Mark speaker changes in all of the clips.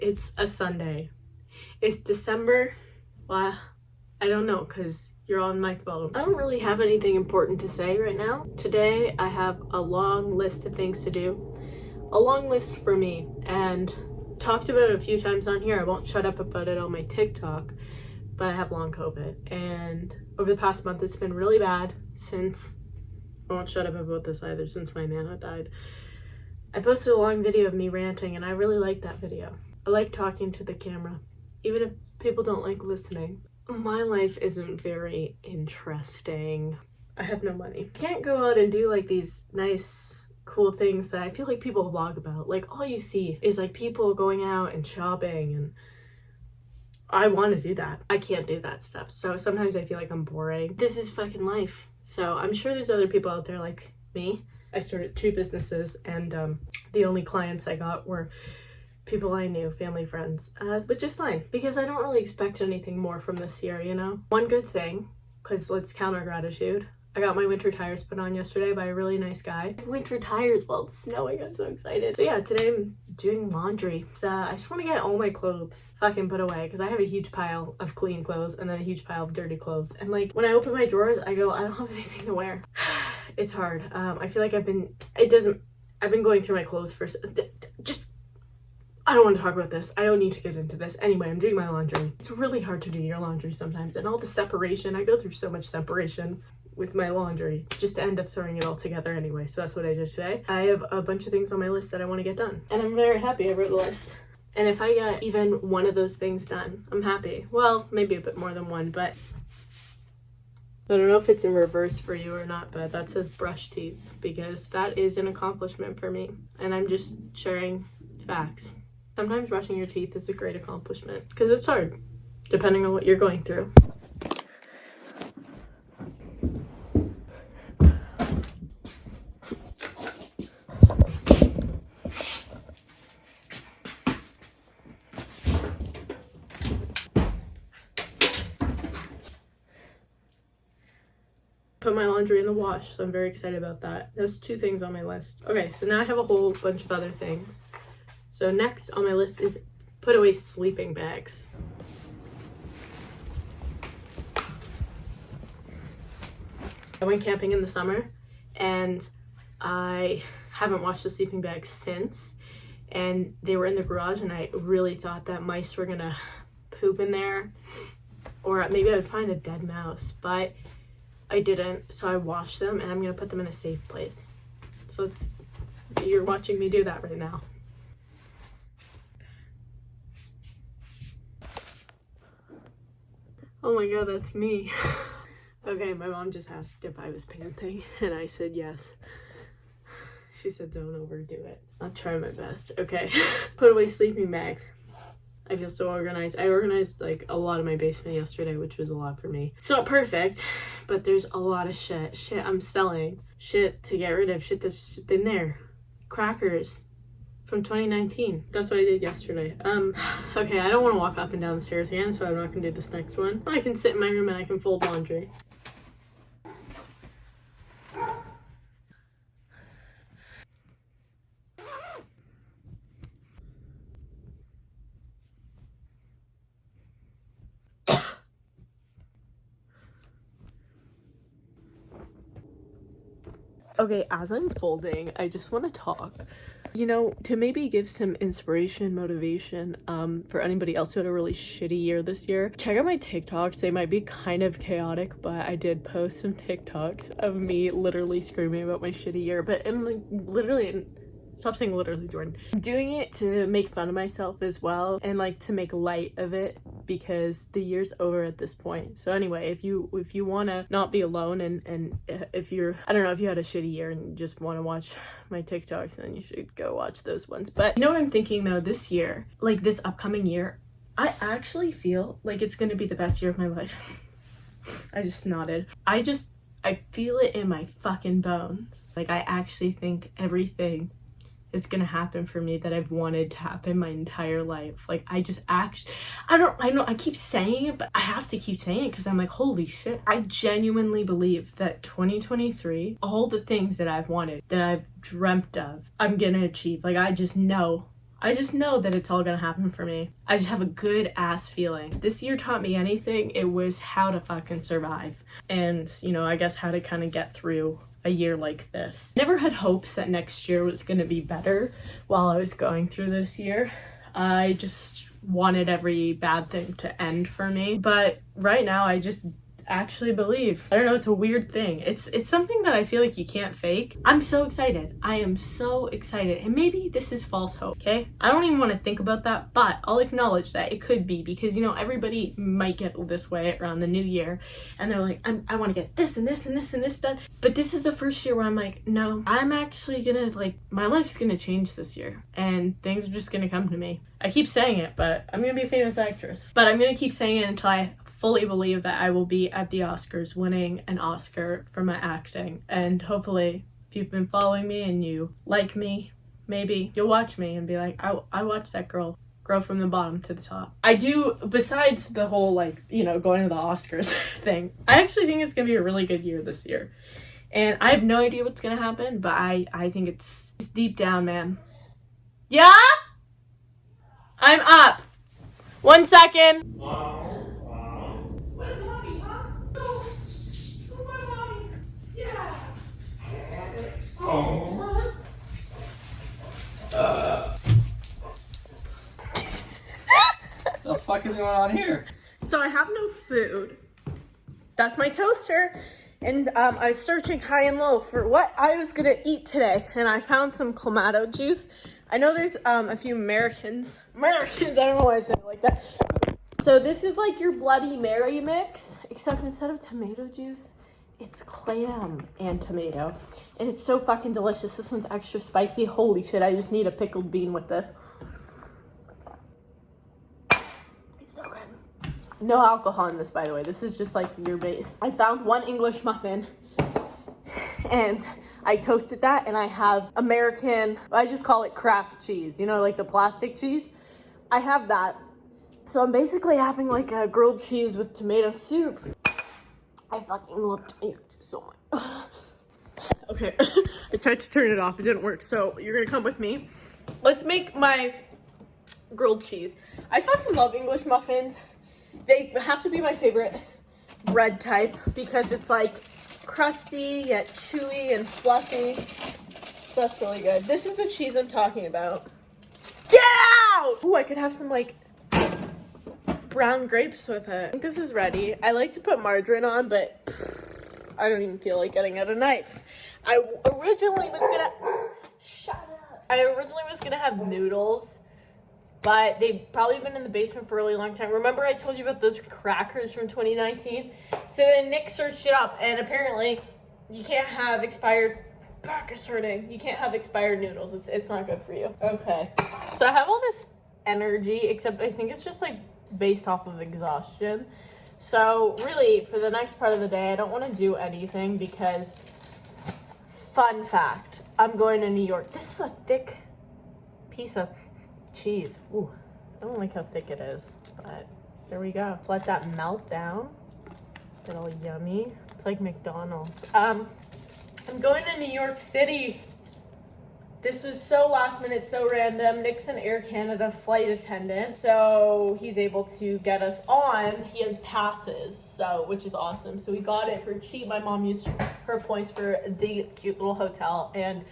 Speaker 1: It's a Sunday. It's December. Well, I don't know because you're on my phone. I don't really have anything important to say right now. Today I have a long list of things to do. A long list for me, and talked about it a few times on here. I won't shut up about it on my TikTok, but I have long COVID, and over the past month it's been really bad since, I won't shut up about this either, since my nana died. I posted a long video of me ranting, and I really like that video. I like talking to the camera, even if people don't like listening. My life isn't very interesting. I have no money. I can't go out and do like these nice, cool things that I feel like people vlog about. Like all you see is like people going out and shopping, and I want to do that. I can't do that stuff. So sometimes I feel like I'm boring. This is fucking life. So I'm sure there's other people out there like me. I started 2 businesses, and the only clients I got were people I knew, family, friends, which is fine because I don't really expect anything more from this year, you know? One good thing, because let's count our gratitude, I got my winter tires put on yesterday by a really nice guy. Winter tires while it's snowing, I'm so excited. So yeah, today I'm doing laundry. So I just want to get all my clothes fucking put away because I have a huge pile of clean clothes and then a huge pile of dirty clothes. And like when I open my drawers, I go, I don't have anything to wear. It's hard. I feel like I've been going through my clothes for I don't want to talk about this. I don't need to get into this. Anyway, I'm doing my laundry. It's really hard to do your laundry sometimes, and all the separation. I go through so much separation with my laundry just to end up throwing it all together anyway. So that's what I did today. I have a bunch of things on my list that I want to get done, and I'm very happy I wrote the list. And if I get even one of those things done, I'm happy. Well, maybe a bit more than one, but I don't know if it's in reverse for you or not, but that says brush teeth because that is an accomplishment for me, and I'm just sharing facts. Sometimes brushing your teeth is a great accomplishment because it's hard, depending on what you're going through. Put my laundry in the wash, so I'm very excited about that. There's 2 things on my list. Okay, so now I have a whole bunch of other things. So next on my list is put away sleeping bags. I went camping in the summer and I haven't washed the sleeping bags since, and they were in the garage, and I really thought that mice were gonna poop in there, or maybe I would find a dead mouse, but I didn't, so I washed them and I'm gonna put them in a safe place. So you're watching me do that right now. Oh my god, that's me. Okay, my mom just asked if I was panting, and I said yes. She said don't overdo it. I'll try my best. Okay, put away sleeping bags. I feel so organized. I organized like a lot of my basement yesterday, which was a lot for me. It's not perfect, but there's a lot of shit. Shit I'm selling. Shit to get rid of. Shit that's been there. Crackers from 2019. That's what I did yesterday. Okay, I don't want to walk up and down the stairs again, so I'm not gonna do this next one. I can sit in my room and I can fold laundry. Okay, as I'm folding, I just want to talk. You know, to maybe give some inspiration, motivation, for anybody else who had a really shitty year this year. Check out my TikToks. They might be kind of chaotic, but I did post some TikToks of me literally screaming about my shitty year. But I'm like, literally, stop saying literally, Jordan. I'm doing it to make fun of myself as well, and like to make light of it because the year's over at this point. So anyway, if you want to not be alone, and if you're, I don't know, if you had a shitty year and you just want to watch my TikToks, then you should go watch those ones. But you know what I'm thinking though, this year, like this upcoming year, I actually feel like it's going to be the best year of my life. I just nodded. I feel it in my fucking bones. Like I actually think everything is gonna happen for me that I've wanted to happen my entire life. Like I know I keep saying it, but I have to keep saying it because I'm like, holy shit. I genuinely believe that 2023, all the things that I've wanted, that I've dreamt of, I'm gonna achieve. Like I just know I just know that it's all gonna happen for me. I just have a good ass feeling. This year taught me anything, it was how to fucking survive. And, you know, I guess how to kind of get through a year like this. Never had hopes that next year was gonna be better while I was going through this year. I just wanted every bad thing to end for me. But right now I just actually believe. I don't know, it's a weird thing. It's something that I feel like you can't fake. I'm so excited. I am so excited. And maybe this is false hope, okay? I don't even want to think about that, but I'll acknowledge that it could be because, you know, everybody might get this way around the new year and they're like, I want to get this and this and this and this done. But this is the first year where I'm like, no, I'm actually gonna, like, my life's gonna change this year and things are just gonna come to me. I keep saying it, but I'm gonna be a famous actress. But I'm gonna keep saying it until I fully believe that I will be at the Oscars winning an Oscar for my acting. And hopefully, if you've been following me and you like me, maybe you'll watch me and be like, I watched that girl grow from the bottom to the top. I do, besides the whole, like, you know, going to the Oscars thing, I actually think it's gonna be a really good year this year. And I have no idea what's gonna happen, but I think it's deep down, man. Yeah? I'm up. 1 second.
Speaker 2: The fuck is going on here?
Speaker 1: So I have no food. That's my toaster. And I was searching high and low for what I was gonna eat today. And I found some Clamato juice. I know there's a few Americans, I don't know why I said it like that. So this is like your Bloody Mary mix, except instead of tomato juice, it's clam and tomato. And it's so fucking delicious. This one's extra spicy. Holy shit, I just need a pickled bean with this. It's so good. No alcohol in this, by the way. This is just like your base. I found one English muffin and I toasted that, and I have American, I just call it Kraft cheese, you know, like the plastic cheese. I have that. So I'm basically having like a grilled cheese with tomato soup. I fucking love tomato juice so much. Okay, I tried to turn it off, it didn't work, so you're gonna come with me. Let's make my grilled cheese. I fucking love English muffins. They have to be my favorite bread type because it's like crusty yet chewy and fluffy. So that's really good. This is the cheese I'm talking about. Get out! Ooh, I could have some like brown grapes with it. I think this is ready. I like to put margarine on, but I don't even feel like getting out a knife. I originally was gonna have noodles, but they've probably been in the basement for a really long time. Remember I told you about those crackers from 2019? So then Nick searched it up, and apparently you can't have expired, back is hurting. You can't have expired noodles. It's not good for you. Okay. So I have all this energy, except I think it's just like based off of exhaustion. So really, for the next part of the day, I don't want to do anything because, fun fact, I'm going to New York. This is a thick piece of cheese. Ooh, I don't like how thick it is, but there we go. Let's let that melt down. Get all yummy. It's like McDonald's. I'm going to New York City. This was so last minute, so random. Nick's an Air Canada flight attendant, so he's able to get us on. He has passes, so which is awesome. So we got it for cheap. My mom used her points for the cute little hotel, and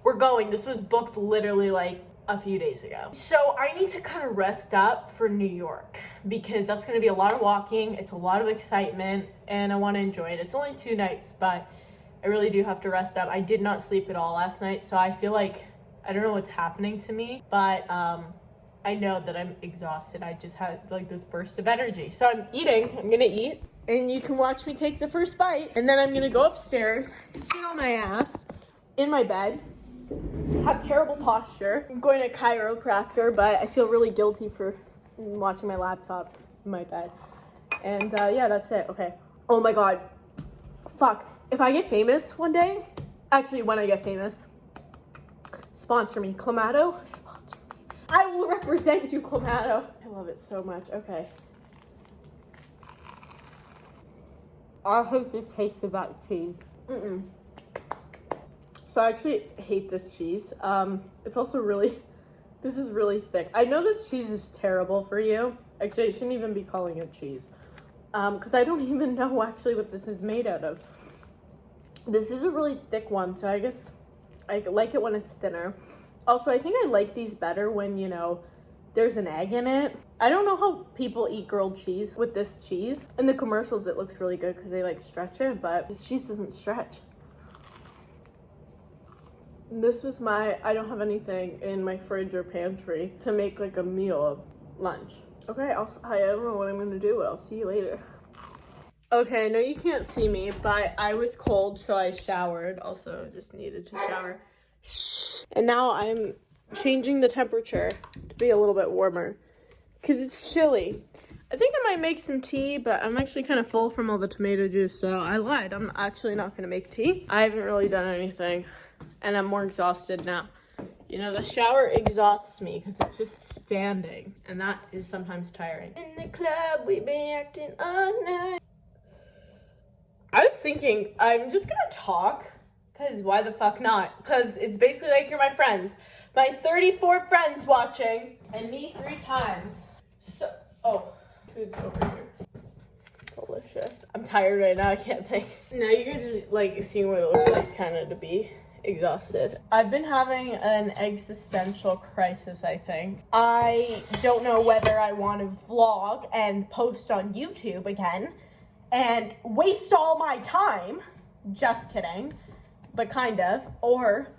Speaker 1: we're going. This was booked literally like a few days ago. So I need to kind of rest up for New York because that's going to be a lot of walking. It's a lot of excitement, and I want to enjoy it. It's only 2 nights, but I really do have to rest up. I did not sleep at all last night, so I feel like, I don't know what's happening to me, but I know that I'm exhausted. I just had like this burst of energy. So I'm gonna eat, and you can watch me take the first bite, and then I'm gonna go upstairs, sit on my ass in my bed, have terrible posture. I'm going to a chiropractor, but I feel really guilty for watching my laptop in my bed. And yeah, that's it. Okay. Oh my God. Fuck. If I get famous one day, actually when I get famous, sponsor me. Clamato, sponsor me. I will represent you, Clamato. I love it so much. Okay. I hate the taste of that cheese. So I actually hate this cheese. It's also really This is really thick. I know this cheese is terrible for you. Actually, I shouldn't even be calling it cheese. Because I don't even know actually what this is made out of. This is a really thick one, so I guess I like it when it's thinner. Also, I think I like these better when, you know, there's an egg in it. I don't know how people eat grilled cheese with this cheese. In the commercials, it looks really good because they like stretch it, but this cheese doesn't stretch. This was I don't have anything in my fridge or pantry to make like a meal, lunch. Okay, I don't know what I'm gonna do, but I'll see you later. Okay, I know you can't see me, but I was cold, so I showered. Also, just needed to shower. And now I'm changing the temperature to be a little bit warmer because it's chilly. I think I might make some tea, but I'm actually kind of full from all the tomato juice, so I lied. I'm actually not gonna make tea. I haven't really done anything. And I'm more exhausted now. You know, the shower exhausts me because it's just standing. And that is sometimes tiring. In the club, we been acting all night. I was thinking, I'm just gonna talk. Because why the fuck not? Because it's basically like you're my friends. My 34 friends watching. And me 3 times. So, oh, food's over here. Delicious. I'm tired right now, I can't think. Now you guys are like seeing what it looks like kind of to be exhausted. I've been having an existential crisis, I think. I don't know whether I want to vlog and post on YouTube again and waste all my time. Just kidding. But kind of. Or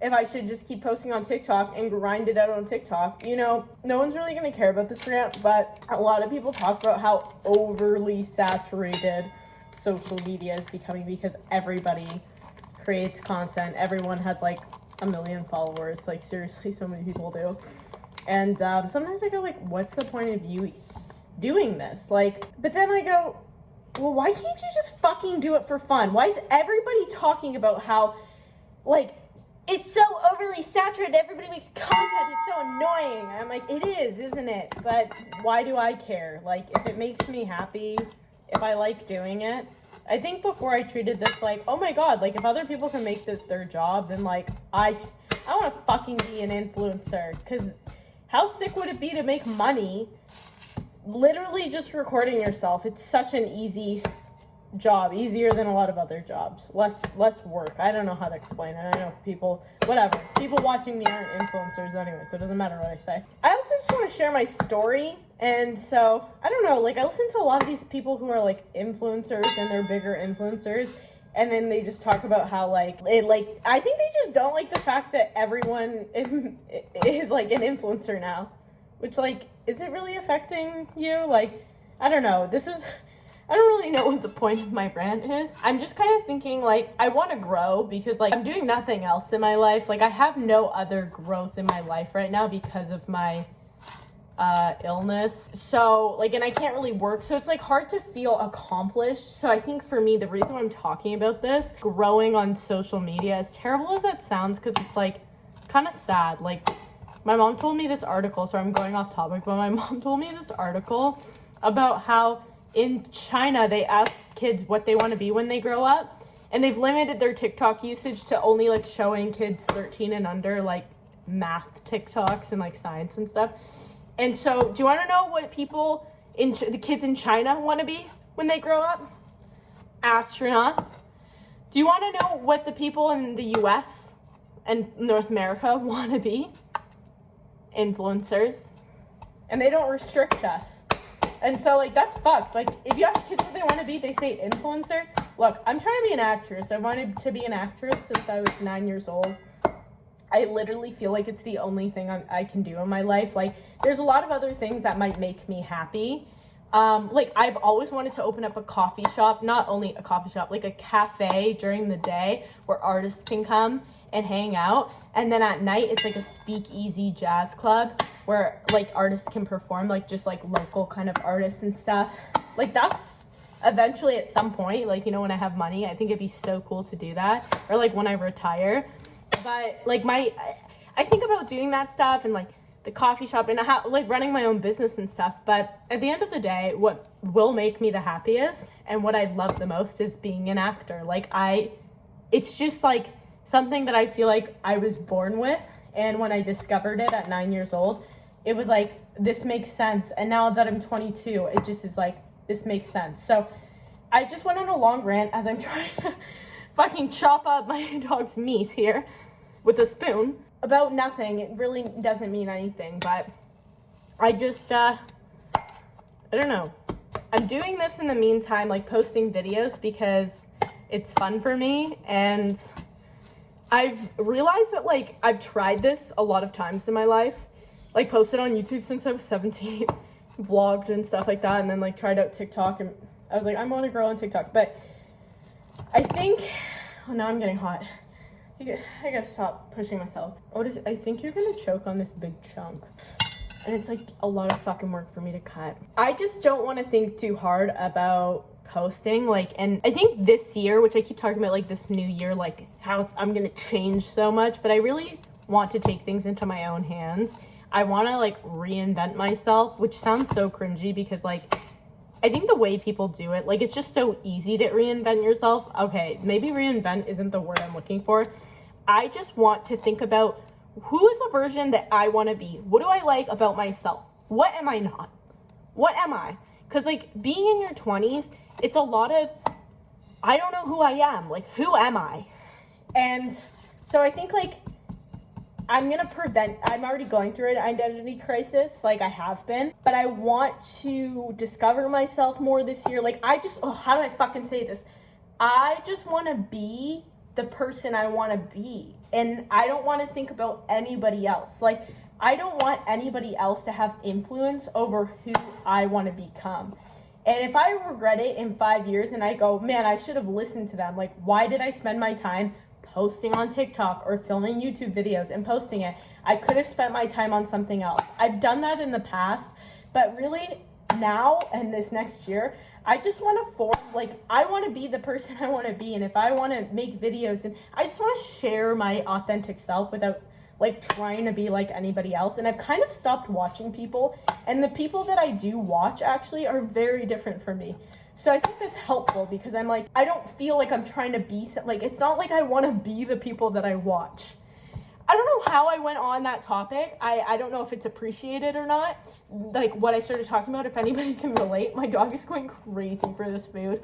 Speaker 1: if I should just keep posting on TikTok and grind it out on TikTok. You know, no one's really going to care about this rant, but a lot of people talk about how overly saturated social media is becoming because everybody creates content. Everyone has like 1 million followers. Like seriously, so many people do. And sometimes I go like, what's the point of you doing this? Like, but then I go, well, why can't you just fucking do it for fun? Why is everybody talking about how like it's so overly saturated, everybody makes content, it's so annoying? I'm like, it is, isn't it? But why do I care? Like, if it makes me happy, if I like doing it. I think before I treated this like, oh my god, like if other people can make this their job, then like I want to fucking be an influencer. Because how sick would it be to make money literally just recording yourself? It's such an easy job, easier than a lot of other jobs, less work. I don't know how to explain it. I know people watching me aren't influencers anyway, so it doesn't matter what I say. I also just want to share my story. And so I don't know, like I listen to a lot of these people who are like influencers and they're bigger influencers, and then they just talk about how like it, like I think they just don't like the fact that everyone is like an influencer now, which like, is it really affecting you? Like, I don't know. I don't really know what the point of my rant is. I'm just kind of thinking like I want to grow because like I'm doing nothing else in my life. Like I have no other growth in my life right now because of my illness. So like, and I can't really work. So it's like hard to feel accomplished. So I think for me, the reason why I'm talking about this, growing on social media, as terrible as that sounds, because it's like kind of sad. Like my mom told me this article, so I'm going off topic, but my mom told me this article about how in China, they ask kids what they want to be when they grow up, and they've limited their TikTok usage to only like showing kids 13 and under like math TikToks and like science and stuff. And so, do you want to know what people the kids in China want to be when they grow up? Astronauts. Do you want to know what the people in the US and North America want to be? Influencers. And they don't restrict us. And so, like, that's fucked. Like, if you ask kids what they want to be, they say influencer. Look, I'm trying to be an actress. I wanted to be an actress since I was 9 years old. I literally feel like it's the only thing I can do in my life. Like, there's a lot of other things that might make me happy. Like, I've always wanted to open up a coffee shop. Not only a coffee shop, like a cafe during the day where artists can come and hang out. And then at night, it's like a speakeasy jazz club where like artists can perform, like just like local kind of artists and stuff. Like that's eventually at some point, like, you know, when I have money, I think it'd be so cool to do that. Or like when I retire. But like I think about doing that stuff and like the coffee shop and like running my own business and stuff. But at the end of the day, what will make me the happiest and what I love the most is being an actor. Like it's just like something that I feel like I was born with. And when I discovered it at 9 years old, it was like, this makes sense. And now that I'm 22, it just is like, this makes sense. So I just went on a long rant as I'm trying to fucking chop up my dog's meat here with a spoon about nothing. It really doesn't mean anything, but I just, I don't know. I'm doing this in the meantime, like posting videos because it's fun for me. And I've realized that like I've tried this a lot of times in my life, like posted on YouTube since I was 17, vlogged and stuff like that. And then like tried out TikTok, and I was like, I'm on a girl on TikTok. But I think, oh, now I'm getting hot. I gotta stop pushing myself. I think you're gonna choke on this big chunk. And it's like a lot of fucking work for me to cut. I just don't want to think too hard about posting. Like, and I think this year, which I keep talking about, like this new year, like how I'm gonna change so much, but I really want to take things into my own hands. I want to like reinvent myself, which sounds so cringy because like, I think the way people do it, like it's just so easy to reinvent yourself. Okay, maybe reinvent isn't the word I'm looking for. I just want to think about who is the version that I want to be? What do I like about myself? What am I not? What am I? Because like being in your 20s, it's a lot of, I don't know who I am. Like, who am I? And so I think like I'm already going through an identity crisis, like I have been, but I want to discover myself more this year. Like how do I fucking say this? I just want to be the person I want to be. And I don't want to think about anybody else. Like, I don't want anybody else to have influence over who I want to become. And if I regret it in 5 years and I go, man, I should have listened to them. Like, why did I spend my time posting on TikTok or filming YouTube videos and posting it? I could have spent my time on something else. I've done that in the past, but really now and this next year, I just want to I want to be the person I want to be. And if I want to make videos, and I just want to share my authentic self without like trying to be like anybody else. And I've kind of stopped watching people, and the people that I do watch actually are very different from me. So I think that's helpful because I'm like, I don't feel like I'm trying to be, like, it's not like I want to be the people that I watch. I don't know how I went on that topic. I don't know if it's appreciated or not. Like what I started talking about, if anybody can relate. My dog is going crazy for this food.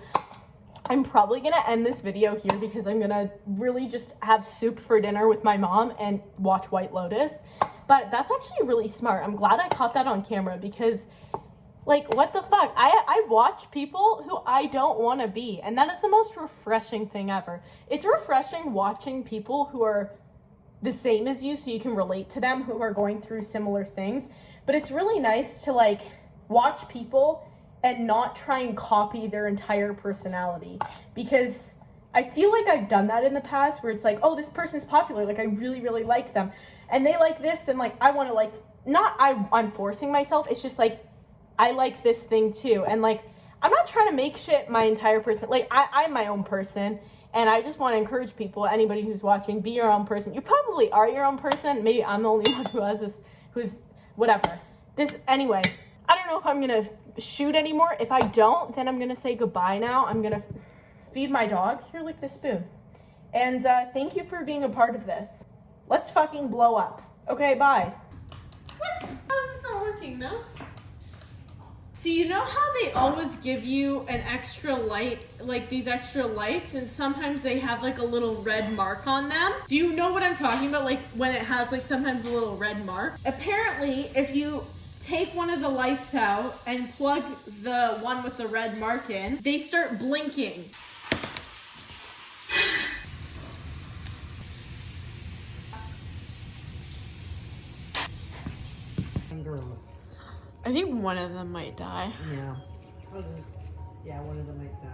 Speaker 1: I'm probably going to end this video here because I'm going to really just have soup for dinner with my mom and watch White Lotus. But that's actually really smart. I'm glad I caught that on camera because, like, what the fuck? I watch people who I don't want to be. And that is the most refreshing thing ever. It's refreshing watching people who are the same as you so you can relate to them, who are going through similar things. But it's really nice to like watch people and not try and copy their entire personality, because I feel like I've done that in the past where it's like, oh, this person's popular, like I really, really like them, and they like this, then like I want to like, I'm forcing myself, it's just like I like this thing too. And like I'm not trying to make shit my entire person. Like I'm my own person. And I just want to encourage people, anybody who's watching, be your own person. You probably are your own person. Maybe I'm the only one who has this, who's whatever. Anyway, I don't know if I'm going to shoot anymore. If I don't, then I'm going to say goodbye now. I'm going to feed my dog. Here, lick the spoon. And thank you for being a part of this. Let's fucking blow up. Okay, bye. What? How is this not working, no? So you know how they always give you an extra light, like these extra lights, and sometimes they have like a little red mark on them? Do you know what I'm talking about? Like when it has like sometimes a little red mark? Apparently, if you take one of the lights out and plug the one with the red mark in, they start blinking.
Speaker 2: Girls.
Speaker 1: I think one of them might die.
Speaker 2: Yeah. Yeah, one of them might die.